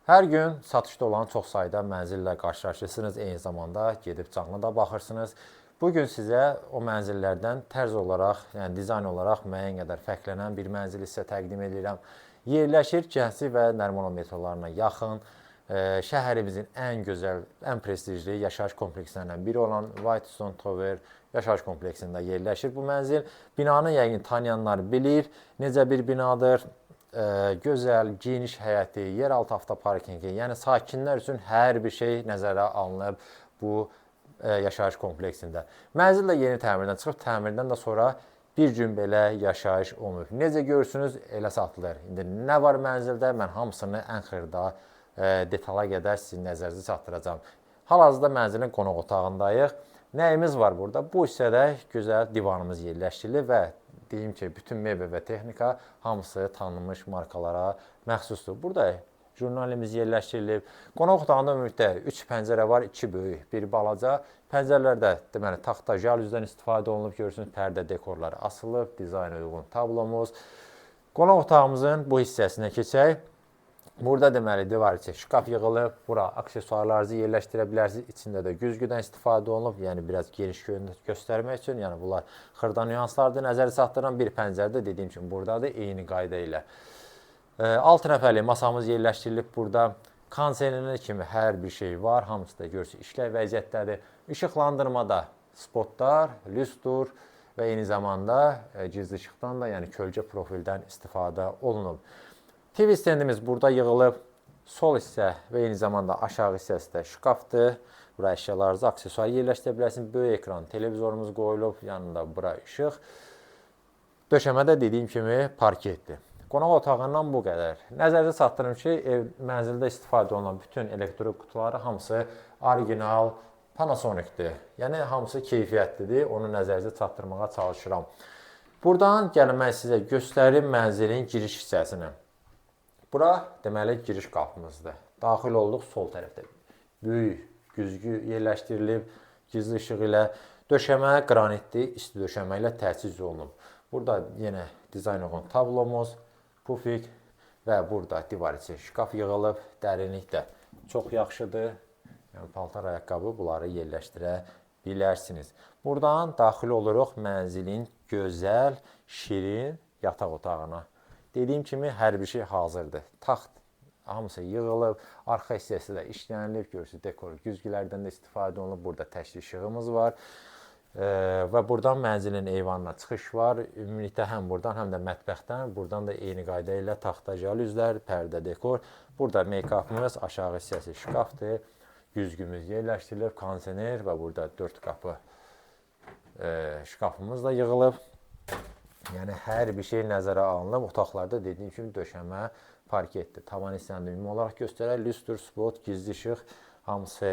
Hər gün satışda olan çox sayda mənzillə qarşılaşırsınız, eyni zamanda gedib canlı da baxırsınız. Bugün sizə o mənzillərdən tərz olaraq, yəni dizayn olaraq müəyyən qədər fərqlənən bir mənzili sizə təqdim edirəm. Yerləşir Gənclik və Nərimanov metrolarına yaxın, şəhərimizin ən gözəl, ən prestijli yaşayış komplekslərindən biri olan Whitestone Tower yaşayış kompleksində yerləşir bu mənzil. Binanı yəqin tanıyanlar bilir, necə bir binadır. Gözəl, geniş həyəti, yeraltı avtoparkingi, yəni sakinlər üçün hər bir şey nəzərə alınıb bu yaşayış kompleksində. Mənzil də yeni təmirdən çıxıb, təmirdən də sonra bir gün belə yaşayış olunub. Necə görürsünüz, elə satılır. İndi nə var mənzildə, mən hamısını ən xırda detala qədər sizin nəzərinizə çatdıracağam. Hal-hazırda mənzilin qonaq otağındayıq. Nəyimiz var burada? Bu hissədə gözəl divanımız yerləşdirilir və deyim ki, bütün mebel və texnika hamısı tanınmış markalara məxsusdur. Burada jurnalimiz yerləşdirilib. Qonaq otağında ümumilikdə 3 pəncərə var, 2 böyük, bir balaca. Pəncərələrdə deməli taxta jalüzdən istifadə olunub, görürsünüz, pərdə dekorları asılıb, dizayna uyğun tablomuz. Qonaq otağımızın bu hissəsinə keçək. Burada deməli divar içi şkaf yığılıb, bura aksesuarlarınızı yerləşdirə bilərsiniz. İçində də güzgüdən istifadə olunub, yəni biraz geniş göstərmək üçün. Yəni bunlar xırda nüanslardır. Nəzərə çatdıran bir pəncərədə dediyim kimi buradadır, eyni qayda ilə. 6 nəfərlik masamız yerləşdirilib burada. Kondisioner kimi hər bir şey var, hamısı da görürsünüz işləv vəziyyətdədir. İşıqlandırmada spotlar, lüstr və eyni zamanda gizli işıqdan da, yəni kölgə profildən istifadə olunub. TV stendimiz burada yığılıb. Sol hissə və eyni zamanda aşağı hissəsi də şkafdır. Bura əşyalarınızı, aksesuar yerləşdirə bilərsiniz. Böyük ekran televizorumuz qoyulub, yanında bura işıq. Döşəmədə dediyim kimi parketdir. Qonaq otağından bu qədər. Nəzərdə çatdırım ki, mənzildə istifadə olunan bütün elektrik qutuları hamısı orijinal Panasonic'dir. Yəni hamısı keyfiyyətlidir. Onu nəzərinizə çatdırmağa çalışıram. Buradan gəlin mən sizə göstərim mənzilin giriş hissəsini. Bura deməli giriş qapımızdır. Daxil olduq sol tərəfdə. Böyük güzgü yerləşdirilib, gizli işıq ilə. Döşəmə qranitli, isti döşəmə ilə təchiz olunub. Burada yenə dizayn olunmuş tablomuz, pufik və burada divar içi şkaf yığılıb. Dərinlik də çox yaxşıdır. Yəni paltar, ayaqqabı bunları yerləşdirə bilərsiniz. Buradan daxil oluruq mənzilin gözəl, şirin yataq otağına. Dediyim kimi hər bir şey hazırdır. Taxt hamısı yığılıb, arxa hissəsi də işlənilib, görürsünüz dekor güzgülərdən də istifadə olunub. Burada təşli işığımız var və buradan mənzilin eyvanına çıxış var. Ümumilikdə həm buradan, həm də mətbəxdən. Buradan da eyni qayda ilə taxta jalüzlər, pərdə dekor. Burada make-upımız, aşağı hissəsi şkafdır. Güzgümüz yerləşdirilib, kondisioner və burada 4 qapı şkafımız da yığılıb. Yəni hər bir şey nəzərə alınıb. Otaqlarda dediyim kimi döşəmə, parketdir. Tavan hissəsində ümumi olaraq göstərər. Lüstr, spot, gizli işıq hamısı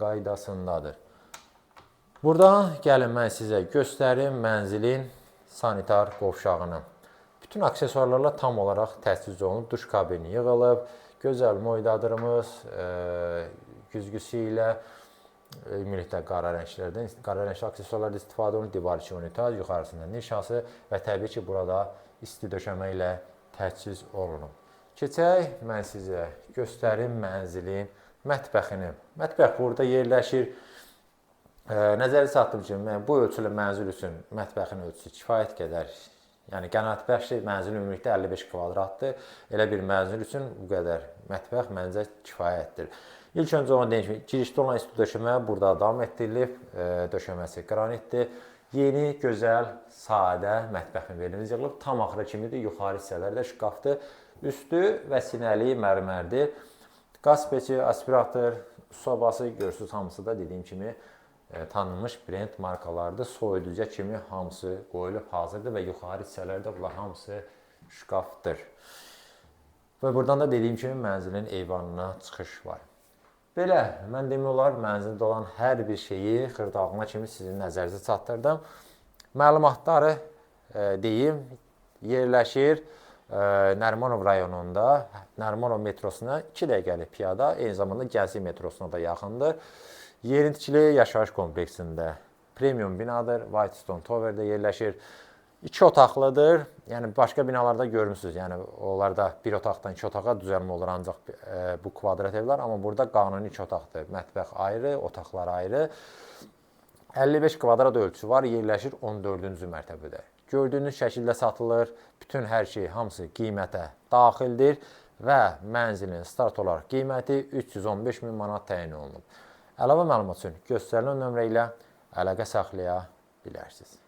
qaydasındadır. Burada gəlin mən sizə göstərim mənzilin sanitar qovşağını. Bütün aksesuarlarla tam olaraq təchiz olunub. Duş kabini yığılıb. Gözəl moydadırımız güzgüsü ilə ümumilikdə qara rəngli aksesuarlarda istifadə olunur. Divar içi unitaz, yuxarısında nişası və təbii ki, burada isti döşəmə ilə təchiz olunub. Keçək, mən sizə göstərim mənzilin mətbəxini. Mətbəx burada yerləşir. Nəzərə çatdırım ki, bu ölçülü mənzil üçün mətbəxin ölçüsü kifayət qədər, yəni qənaətbəxş mənzil ümumilikdə 55 kvadratdır. Elə bir mənzil üçün bu qədər mətbəx məncə kifayətdir. İlk öncə onu deyim ki, girişdə olan isti döşəmə burada davam etdirilib, döşəməsi qranitdir. Yeni, gözəl, sadə mətbəxin verilimiz yığılıb. Tam axıra kimidir, yuxarı hissələrdə şkafdır. Üstü və sinəli mərmərdir. Qaz peçi, aspirator, sobası görürsünüz, hamısı da dediyim kimi tanınmış brend markalardır. Soyuduca kimi hamısı qoyulub hazırdır və yuxarı hissələrdə bunlar hamısı şkafdır. Və buradan da dediyim kimi mənzilin eyvanına çıxış var. Belə, mən demək olar mənzildə olan hər bir şeyi xırdalığına kimi sizin nəzərinizə çatdırdım. Məlumatları deyim, yerləşir Nərimanov rayonunda, Nərimanov metrosuna 2 dəqiqəlik piyada, eyni zamanda Gənclik metrosuna da yaxındır. Yerintikili yaşayış kompleksində premium binadır, Whitestone Tower'da yerləşir. 2 otaqlıdır. Yəni başqa binalarda görmüsünüz. Yəni onlarda bir otaqdan 2 otağa düzəlmə olur ancaq bu kvadrat evlər, amma burada qanuni 2 otaqdır. Mətbəx ayrı, otaqlar ayrı. 55 kvadrat ölçüsü var, yerləşir 14-cü mərtəbədə. Gördüyünüz şəkildə satılır. Bütün hər şey hamısı qiymətə daxildir və mənzilin start olaraq qiyməti 315 min manat təyin olunub. Əlavə məlumat üçün göstərilən nömrə ilə əlaqə saxlaya bilərsiniz.